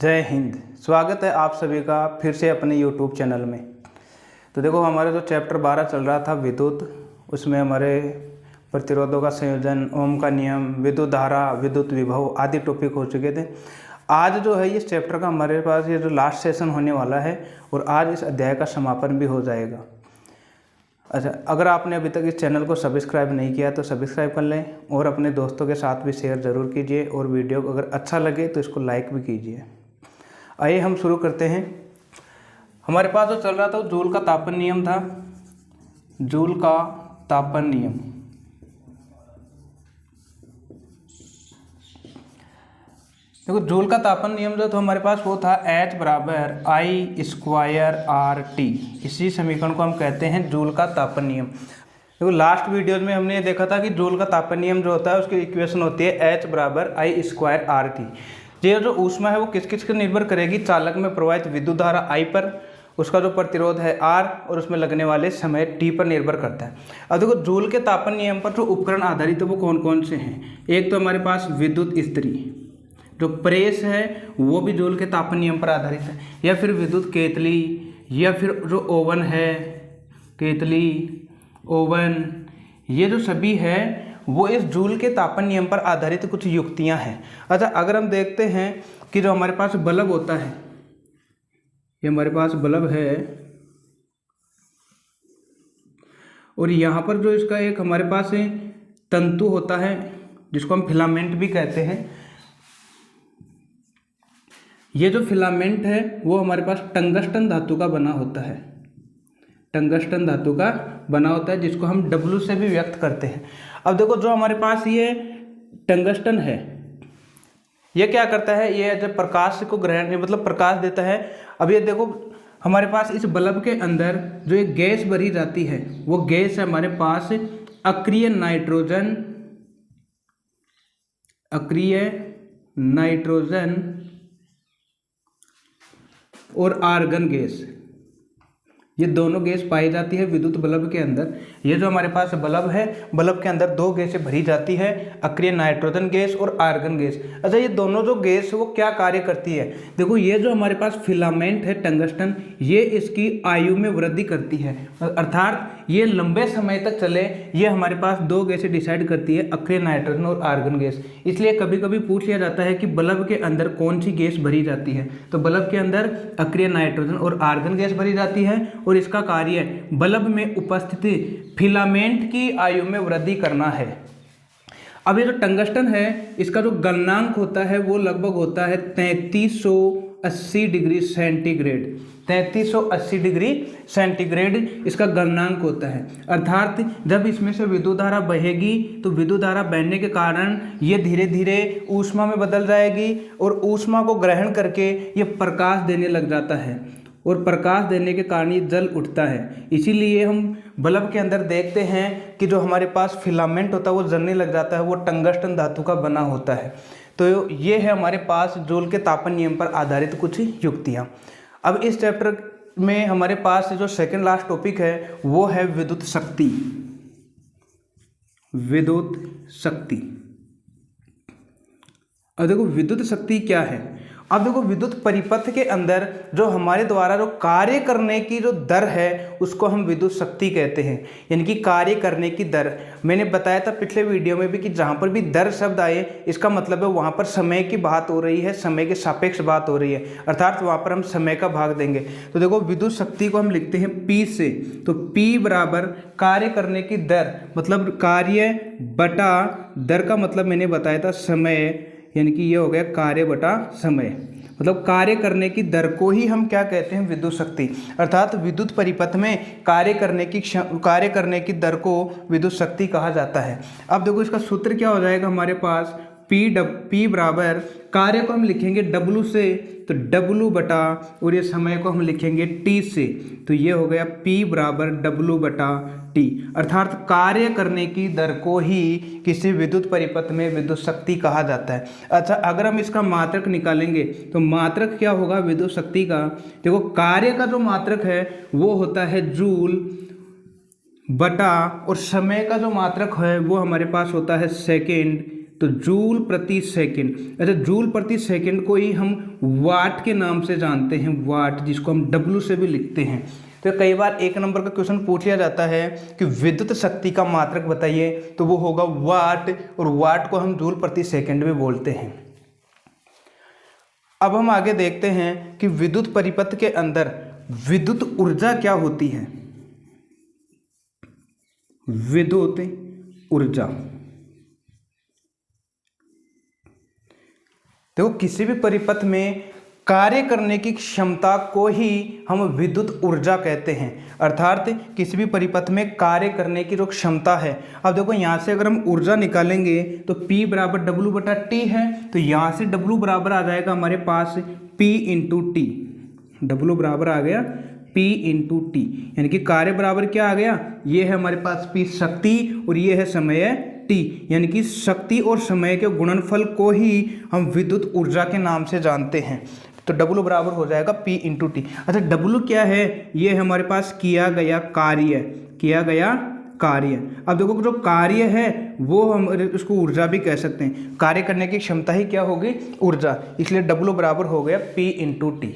जय हिंद। स्वागत है आप सभी का फिर से अपने YouTube चैनल में। तो देखो, हमारा जो चैप्टर 12 चल रहा था विद्युत, उसमें हमारे प्रतिरोधों का संयोजन, ओम का नियम, विद्युत धारा, विद्युत विभव आदि टॉपिक हो चुके थे। आज जो है इस चैप्टर का हमारे पास ये जो लास्ट सेशन होने वाला है और आज इस अध्याय का समापन भी हो जाएगा। अच्छा, अगर आपने अभी तक इस चैनल को सब्सक्राइब नहीं किया तो सब्सक्राइब कर लें और अपने दोस्तों के साथ भी शेयर ज़रूर कीजिए और वीडियो को अगर अच्छा लगे तो इसको लाइक भी कीजिए। आइए हम शुरू करते हैं। हमारे पास जो चल रहा था वो जूल का तापन नियम था। जूल का तापन नियम, देखो जूल का तापन नियम जो था हमारे पास वो था H बराबर I स्क्वायर RT। इसी समीकरण को हम कहते हैं जूल का तापन नियम। देखो लास्ट वीडियोज में हमने ये देखा था कि जूल का तापन नियम जो होता है उसकी इक्वेशन होती है H बराबर I स्क्वायर RT। ये जो ऊष्मा है वो किस किस पर निर्भर करेगी? चालक में प्रवाहित विद्युत धारा I पर, उसका जो प्रतिरोध है R और उसमें लगने वाले समय T पर निर्भर करता है। अब देखो जूल के तापन नियम पर जो उपकरण आधारित है वो कौन कौन से हैं? एक तो हमारे पास विद्युत इस्त्री, जो प्रेस है वो भी जूल के तापन नियम पर आधारित है, या फिर विद्युत केतली, या फिर जो ओवन है, केतली, ओवन, ये जो सभी है वो इस जूल के तापन नियम पर आधारित कुछ युक्तियां हैं। अच्छा, अगर हम देखते हैं कि जो हमारे पास बल्ब होता है, ये हमारे पास बल्ब है और यहाँ पर जो इसका एक हमारे पास तंतु होता है जिसको हम फिलामेंट भी कहते हैं। ये जो फिलामेंट है वो हमारे पास टंगस्टन धातु का बना होता है। टंगस्टन धातु का बना होता है जिसको हम W से भी व्यक्त करते हैं। अब देखो जो हमारे पास ये टंगस्टन है ये क्या करता है? ये जब प्रकाश को ग्रहण मतलब प्रकाश देता है। अब ये देखो हमारे पास इस बल्ब के अंदर जो एक गैस भरी जाती है वो गैस है हमारे पास अक्रिय नाइट्रोजन, अक्रिय नाइट्रोजन और आर्गन गैस। ये दोनों गैस पाई जाती है विद्युत बल्ब के अंदर। ये जो हमारे पास बल्ब है, बल्ब के अंदर दो गैसें भरी जाती है, अक्रिय नाइट्रोजन गैस और आर्गन गैस। अच्छा, ये दोनों जो गैस है वो क्या कार्य करती है? देखो ये जो हमारे पास फिलामेंट है टंगस्टन, ये इसकी आयु में वृद्धि करती है, अर्थात ये लंबे समय तक चले। ये हमारे पास दो गैसें डिसाइड करती है, अक्रिय नाइट्रोजन और आर्गन गैस। इसलिए कभी कभी पूछ लिया जाता है कि बल्ब के अंदर कौन सी गैस भरी जाती है, तो बल्ब के अंदर अक्रिय नाइट्रोजन और आर्गन गैस भरी जाती है और इसका कार्य बल्ब में उपस्थित फिलामेंट की आयु में वृद्धि करना है। अब ये जो टंगस्टन है इसका जो गलनांक होता है वो लगभग होता है 3380 डिग्री सेंटीग्रेड। 3380 डिग्री सेंटीग्रेड इसका गलनांक होता है, अर्थात जब इसमें से विद्युत धारा बहेगी तो विद्युत धारा बहने के कारण ये धीरे धीरे ऊष्मा में बदल जाएगी और ऊष्मा को ग्रहण करके ये प्रकाश देने लग जाता है और प्रकाश देने के कारण ये जल उठता है। इसीलिए हम बल्ब के अंदर देखते हैं कि जो हमारे पास फिलामेंट होता है वो जलने लग जाता है, वो टंगस्टन धातु का बना होता है। तो ये है हमारे पास जूल के तापन नियम पर आधारित कुछ युक्तियाँ। अब इस चैप्टर में हमारे पास जो सेकंड लास्ट टॉपिक है वो है विद्युत शक्ति। विद्युत शक्ति, अब देखो विद्युत शक्ति क्या है? अब देखो विद्युत परिपथ के अंदर जो हमारे द्वारा जो कार्य करने की जो दर है उसको हम विद्युत शक्ति कहते हैं, यानी कि कार्य करने की दर। मैंने बताया था पिछले वीडियो में भी कि जहाँ पर भी दर शब्द आए इसका मतलब है वहाँ पर समय की बात हो रही है, समय के सापेक्ष बात हो रही है, अर्थात वहाँ पर हम समय का भाग देंगे। तो देखो विद्युत शक्ति को हम लिखते हैं P से, तो P बराबर कार्य करने की दर, मतलब कार्य बटा दर का मतलब मैंने बताया था समय, यानी कि ये हो गया कार्य बटा समय, मतलब कार्य करने की दर को ही हम क्या कहते हैं? विद्युत शक्ति। अर्थात विद्युत परिपथ में कार्य करने की दर को विद्युत शक्ति कहा जाता है। अब देखो इसका सूत्र क्या हो जाएगा हमारे पास? P बराबर कार्य को हम लिखेंगे W से, तो W बटा और ये समय को हम लिखेंगे T से, तो ये हो गया P बराबर W बटा T, अर्थात कार्य करने की दर को ही किसी विद्युत परिपथ में विद्युत शक्ति कहा जाता है। अच्छा, अगर हम इसका मात्रक निकालेंगे तो मात्रक क्या होगा विद्युत शक्ति का? देखो कार्य का जो मात्रक है वो होता है जूल बटा और समय का जो मात्रक है वो हमारे पास होता है सेकेंड तो जूल प्रति सेकंड। अच्छा, जूल प्रति सेकंड को ही हम वाट के नाम से जानते हैं, वाट, जिसको हम डब्लू से भी लिखते हैं। तो कई बार 1 नंबर का क्वेश्चन पूछ लिया जाता है कि विद्युत शक्ति का मात्रक बताइए, तो वो होगा वाट, और वाट को हम जूल प्रति सेकंड में बोलते हैं। अब हम आगे देखते हैं कि विद्युत परिपथ के अंदर विद्युत ऊर्जा क्या होती है। विद्युत ऊर्जा, देखो किसी भी परिपथ में कार्य करने की क्षमता को ही हम विद्युत ऊर्जा कहते हैं, अर्थात किसी भी परिपथ में कार्य करने की जो क्षमता है। अब देखो यहाँ से अगर हम ऊर्जा निकालेंगे तो P बराबर W बटा T है, तो यहाँ से W बराबर आ जाएगा हमारे पास P इंटू टी। W बराबर आ गया P इंटू टी, यानी कि कार्य बराबर क्या आ गया, ये है हमारे पास P शक्ति और ये है समय T, यानी कि शक्ति और समय के गुणनफल को ही हम विद्युत ऊर्जा के नाम से जानते हैं। तो W बराबर हो जाएगा P इंटू टी। अच्छा, W क्या है, ये है हमारे पास किया गया कार्य, किया गया कार्य। अब देखो जो कार्य है वो हम उसको ऊर्जा भी कह सकते हैं, कार्य करने की क्षमता ही क्या होगी, ऊर्जा, इसलिए W बराबर हो गया P इंटू टी।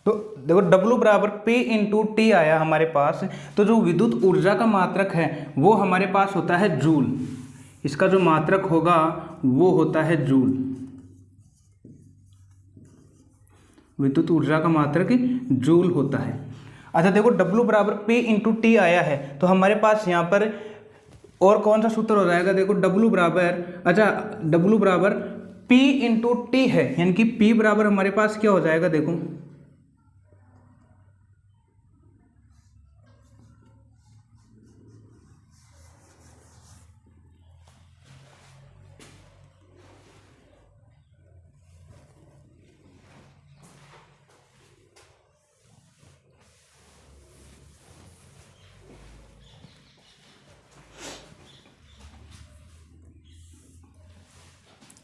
तो देखो W बराबर P इंटू टी आया हमारे पास। तो जो विद्युत ऊर्जा का मात्रक है वो हमारे पास होता है जूल, इसका जो मात्रक होगा वो होता है जूल। विद्युत ऊर्जा का मात्रक जूल होता है। अच्छा देखो W बराबर P इंटू टी आया है, तो हमारे पास यहाँ पर और कौन सा सूत्र हो जाएगा, देखो W बराबर, अच्छा W बराबर P इंटू टी है, यानी कि P बराबर हमारे पास क्या हो जाएगा, देखो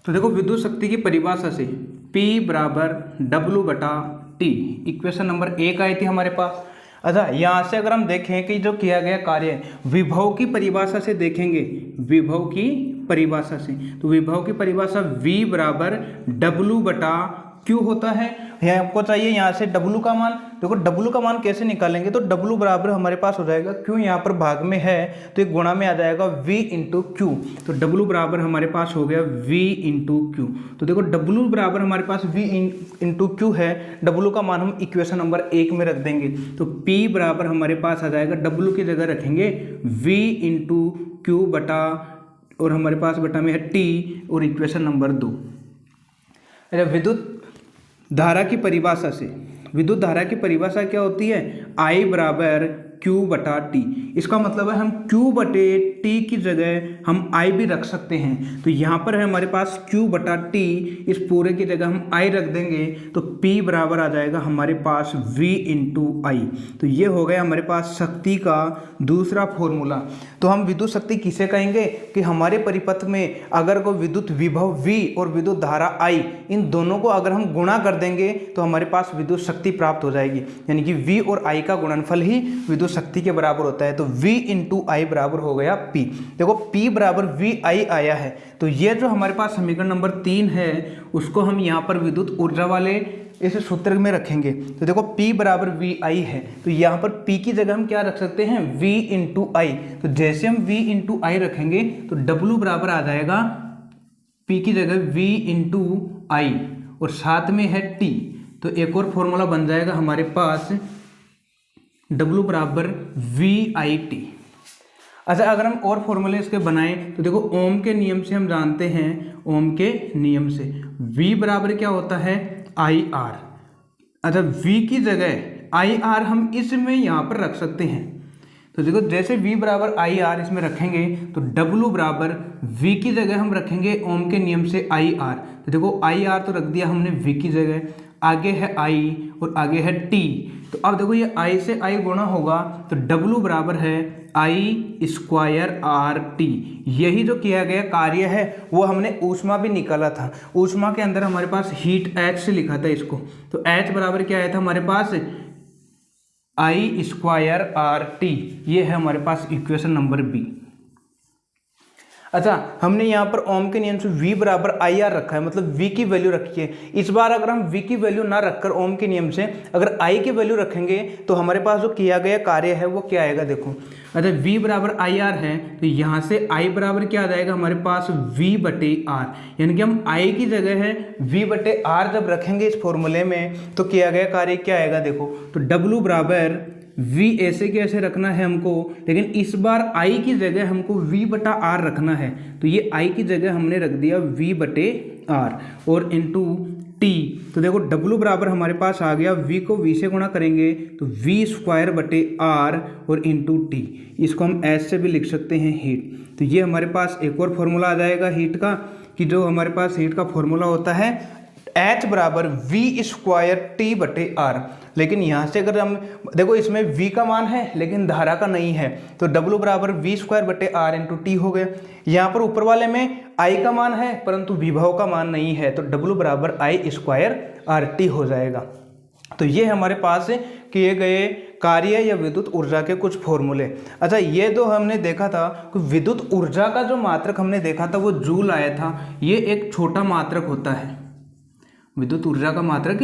तो देखो विद्युत शक्ति की परिभाषा से P बराबर W बटा T, इक्वेशन नंबर 1 आई थी हमारे पास। अच्छा, यहाँ से अगर हम देखें कि जो किया गया कार्य विभव की परिभाषा से देखेंगे, विभव की परिभाषा से, तो विभव की परिभाषा V बराबर W बटा Q होता है। यहाँ आपको चाहिए यहाँ से W का मान, देखो W का मान कैसे निकालेंगे, तो W बराबर हमारे पास हो जाएगा, Q यहाँ पर भाग में है तो एक गुणा में आ जाएगा V इंटू क्यू, तो W बराबर हमारे पास हो गया V इंटू क्यू। तो देखो W बराबर हमारे पास V इंटू क्यू है, W का मान हम इक्वेशन नंबर 1 में रख देंगे, तो P बराबर हमारे पास आ जाएगा, W की जगह रखेंगे V इंटू क्यू बटा, और हमारे पास बटा में है T, और इक्वेशन नंबर 2। अच्छा, विद्युत धारा की परिभाषा से, विद्युत धारा की परिभाषा क्या होती है, I बराबर Q बटा T। इसका मतलब है हम Q बटे T की जगह हम I भी रख सकते हैं, तो यहाँ पर है हमारे पास Q बटा T, इस पूरे की जगह हम I रख देंगे, तो P बराबर आ जाएगा हमारे पास V इंटू I। तो ये हो गया हमारे पास शक्ति का दूसरा फॉर्मूला। तो हम विद्युत शक्ति किसे कहेंगे कि हमारे परिपथ में अगर कोई विद्युत विभव V और विद्युत धारा I, इन दोनों को अगर हम गुणा कर देंगे तो हमारे पास विद्युत शक्ति प्राप्त हो जाएगी, यानी कि V और I का गुणनफल ही विद्युत शक्ति के बराबर होता है। तो V इंटू आई बराबर हो गया P। देखो P बराबर V I आया है, तो ये जो हमारे पास समीकरण नंबर 3 है उसको हम यहाँ पर विद्युत ऊर्जा वाले इस सूत्र में रखेंगे। तो देखो P बराबर V I है, तो यहाँ पर P की जगह हम क्या रख सकते हैं, V इंटू आई। तो जैसे हम V इंटू आई रखेंगे तो W बराबर आ जाएगा P की जगह V इंटू आई, और साथ में है T, तो एक और फॉर्मूला बन जाएगा हमारे पास W बराबर VIT। अच्छा, अगर हम और फॉर्मूले इसके बनाएं तो देखो ओम के नियम से हम जानते हैं, ओम के नियम से V बराबर क्या होता है, IR। अच्छा, V की जगह IR हम इसमें यहाँ पर रख सकते हैं, तो देखो जैसे V बराबर IR इसमें रखेंगे तो W बराबर V की जगह हम रखेंगे ओम के नियम से IR। तो देखो IR तो रख दिया हमने V की जगह, आगे है I और आगे है T। तो अब देखो ये I से I गुणा होगा तो W बराबर है I स्क्वायर RT। यही जो किया गया कार्य है वो हमने ऊष्मा भी निकाला था, ऊष्मा के अंदर हमारे पास हीट H से लिखा था इसको, तो H बराबर क्या आया था हमारे पास, I स्क्वायर RT। ये है हमारे पास इक्वेशन नंबर B। अच्छा, हमने यहाँ पर ओम के नियम से V बराबर आई आर रखा है, मतलब V की वैल्यू रखी है। इस बार अगर हम V की वैल्यू ना रखकर ओम के नियम से अगर I की वैल्यू रखेंगे तो हमारे पास जो किया गया कार्य है वो क्या आएगा, देखो। अच्छा, V बराबर आई आर है तो यहाँ से I बराबर क्या आ जाएगा हमारे पास V बटे आर, यानी कि हम I की जगह है V बटे आर जब रखेंगे इस फॉर्मूले में तो किया गया कार्य क्या आएगा, देखो। तो W बराबर V ऐसे कैसे रखना है हमको, लेकिन इस बार I की जगह हमको V बटा आर रखना है, तो ये I की जगह हमने रख दिया V बटे आर और इंटू T। तो देखो W बराबर हमारे पास आ गया, V को V से गुणा करेंगे तो V स्क्वायर बटे आर और इंटू T। इसको हम S से भी लिख सकते हैं हीट। तो ये हमारे पास एक और फॉर्मूला आ जाएगा हीट का, कि जो हमारे पास हीट का फॉर्मूला होता है H बराबर V स्क्वायर T बटे आर। लेकिन यहाँ से अगर हम देखो इसमें V का मान है लेकिन धारा का नहीं है, तो W बराबर V स्क्वायर बटे आर इंटू टी हो गया। यहाँ पर ऊपर वाले में I का मान है परंतु विभव का मान नहीं है, तो W बराबर I स्क्वायर आर टी हो जाएगा। तो ये हमारे पास किए गए कार्य या विद्युत ऊर्जा के कुछ फॉर्मूले। अच्छा, ये तो हमने देखा था कि विद्युत ऊर्जा का जो मात्रक हमने देखा था वो जूल आया था, ये एक छोटा मात्रक होता है। विद्युत ऊर्जा का मात्रक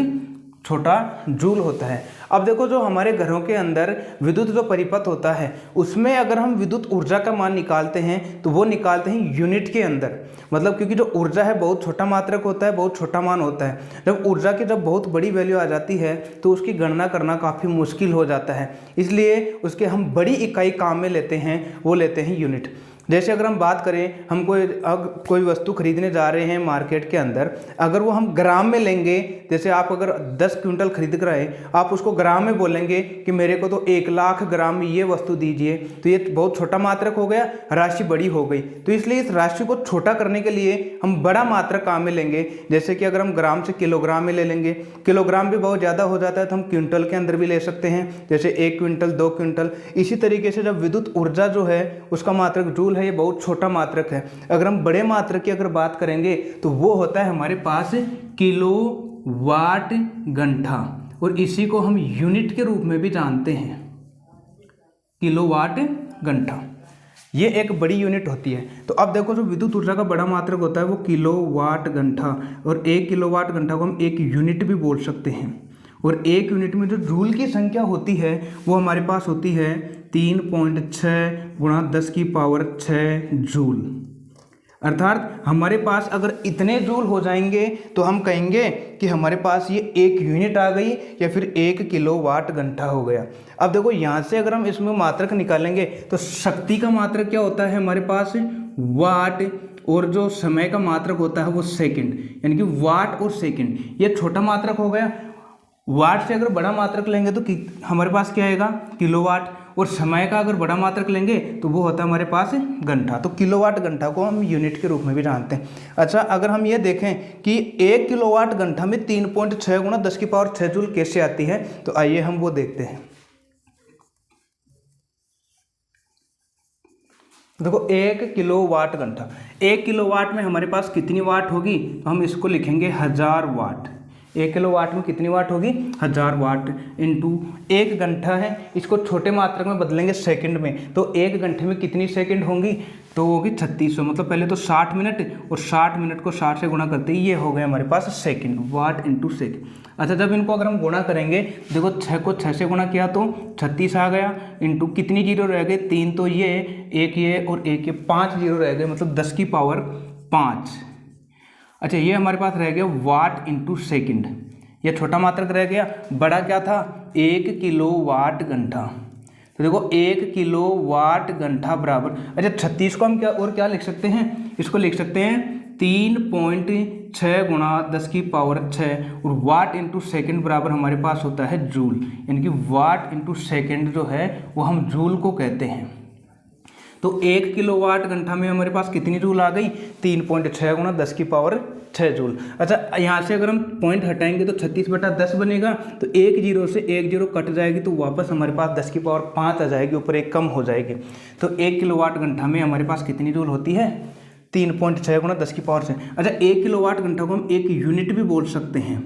छोटा जूल होता है। अब देखो, जो हमारे घरों के अंदर विद्युत जो परिपथ होता है उसमें अगर हम विद्युत ऊर्जा का मान निकालते हैं तो वो निकालते हैं यूनिट के अंदर, मतलब क्योंकि जो ऊर्जा है बहुत छोटा मात्रक होता है, बहुत छोटा मान होता है। जब ऊर्जा की जब बहुत बड़ी वैल्यू आ जाती है तो उसकी गणना करना काफ़ी मुश्किल हो जाता है, इसलिए उसके हम बड़ी इकाई काम में लेते हैं, वो लेते हैं यूनिट। जैसे अगर हम बात करें, हम कोई वस्तु खरीदने जा रहे हैं मार्केट के अंदर, अगर वो हम ग्राम में लेंगे, जैसे आप अगर 10 क्विंटल खरीद कर आए, आप उसको ग्राम में बोलेंगे कि मेरे को तो 1 लाख ग्राम में ये वस्तु दीजिए, तो ये बहुत छोटा मात्रक हो गया, राशि बड़ी हो गई। तो इसलिए इस राशि को छोटा करने के लिए हम बड़ा मात्रक काम में लेंगे। जैसे कि अगर हम ग्राम से किलोग्राम में ले लेंगे, किलोग्राम भी बहुत ज़्यादा हो जाता है तो हम क्विंटल के अंदर भी ले सकते हैं, जैसे 1 क्विंटल 2 क्विंटल। इसी तरीके से जब विद्युत ऊर्जा जो है उसका मात्रक जूल है, ये बहुत छोटा मात्रक है। अगर हम बड़े मात्रक की अगर बात करेंगे तो वो होता है हमारे पास किलो वाट घंटा, और इसी को हम यूनिट के रूप में भी जानते हैं, किलो वाट घंटा। ये एक बड़ी यूनिट होती है। तो अब देखो, जो विद्युत ऊर्जा का बड़ा मात्रक होता है वो किलो वाट घंटा, और 1 किलो वाट घंटा को हम 1 यूनिट भी बोल सकते हैं। और 1 यूनिट में जो जूल की संख्या होती है वो हमारे पास होती है 3.6 गुणा 10 की पावर 6 जूल। अर्थात हमारे पास अगर इतने जूल हो जाएंगे तो हम कहेंगे कि हमारे पास ये 1 यूनिट आ गई या फिर 1 किलो वाट घंटा हो गया। अब देखो, यहाँ से अगर हम इसमें मात्रक निकालेंगे तो शक्ति का मात्रक क्या होता है हमारे पास, वाट, और जो समय का मात्रक होता है वो सेकंड, यानी कि वाट और सेकंड। ये छोटा मात्रक हो गया। वाट से अगर बड़ा मात्रक लेंगे तो हमारे पास क्या आएगा, किलोवाट, और समय का अगर बड़ा मात्रक लेंगे तो वो होता है हमारे पास घंटा। तो किलोवाट घंटा को हम यूनिट के रूप में भी जानते हैं। अच्छा, अगर हम ये देखें कि 1 किलोवाट घंटा में 3.6 गुणा 10 की पावर 6 जूल कैसे आती है, तो आइए हम वो देखते हैं। देखो, 1 किलोवाट घंटा, 1 किलोवाट में हमारे पास कितनी वाट होगी, तो हम इसको लिखेंगे 1000 वाट। 1 किलोवाट में कितनी वाट होगी, 1000 वाट, इंटू 1 घंटा है, इसको छोटे मात्रक में बदलेंगे सेकंड में, तो 1 घंटे में कितनी सेकंड होंगी, तो होगी 3600। मतलब पहले तो 60 मिनट, और 60 मिनट को 60 से गुणा करते ही ये हो गए हमारे पास सेकंड, वाट इंटू सेकंड। अच्छा, जब इनको अगर हम गुणा करेंगे, देखो 6 को 6 से गुणा किया तो 36 आ गया, इंटू कितनी जीरो रह गए, 3 तो ये, 1 ये और 1 ये, 5 जीरो रह गए, मतलब 10 की पावर 5। अच्छा, ये हमारे पास रह गया वाट इंटू सेकेंड, ये छोटा मात्रक रह गया। बड़ा क्या था, 1 किलो वाट घंटा। तो देखो, 1 किलो वाट घंटा बराबर, अच्छा 36 को हम क्या लिख सकते हैं, इसको लिख सकते हैं 3.6 गुणा 10 की पावर 6, और वाट इंटू सेकेंड बराबर हमारे पास होता है जूल, यानी कि वाट इंटू सेकेंड जो है वो हम जूल को कहते हैं। तो 1 किलोवाट घंटा में हमारे पास कितनी जूल आ गई, 3.6 गुणा 10 की पावर 6 जूल। अच्छा, यहाँ से अगर हम पॉइंट हटाएंगे तो 36/10 बनेगा, तो 1 जीरो से 1 जीरो कट जाएगी, तो वापस हमारे पास 10 की पावर 5 आ जाएगी, ऊपर 1 कम हो जाएगी। तो 1 किलोवाट घंटा में हमारे पास कितनी जूल होती है, 3.6 गुणा 10 की पावर 6। अच्छा, 1 किलोवाट घंटा को हम 1 यूनिट भी बोल सकते हैं,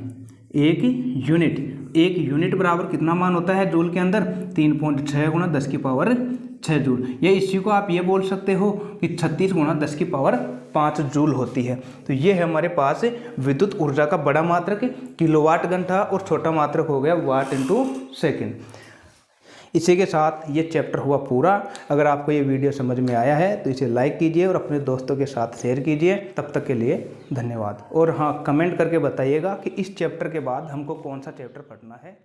1 यूनिट। 1 यूनिट बराबर कितना मान होता है जूल के अंदर, 3.6 गुणा 10 की पावर 6 जूल। ये इसी को आप ये बोल सकते हो कि 36 गुणा 10 की पावर 5 जूल होती है। तो ये है हमारे पास विद्युत ऊर्जा का बड़ा मात्रक किलोवाट घंटा और छोटा मात्रक हो गया वाट इंटू सेकेंड। इसी के साथ ये चैप्टर हुआ पूरा। अगर आपको ये वीडियो समझ में आया है तो इसे लाइक कीजिए और अपने दोस्तों के साथ शेयर कीजिए। तब तक के लिए धन्यवाद। और हाँ, कमेंट करके बताइएगा कि इस चैप्टर के बाद हमको कौन सा चैप्टर पढ़ना है।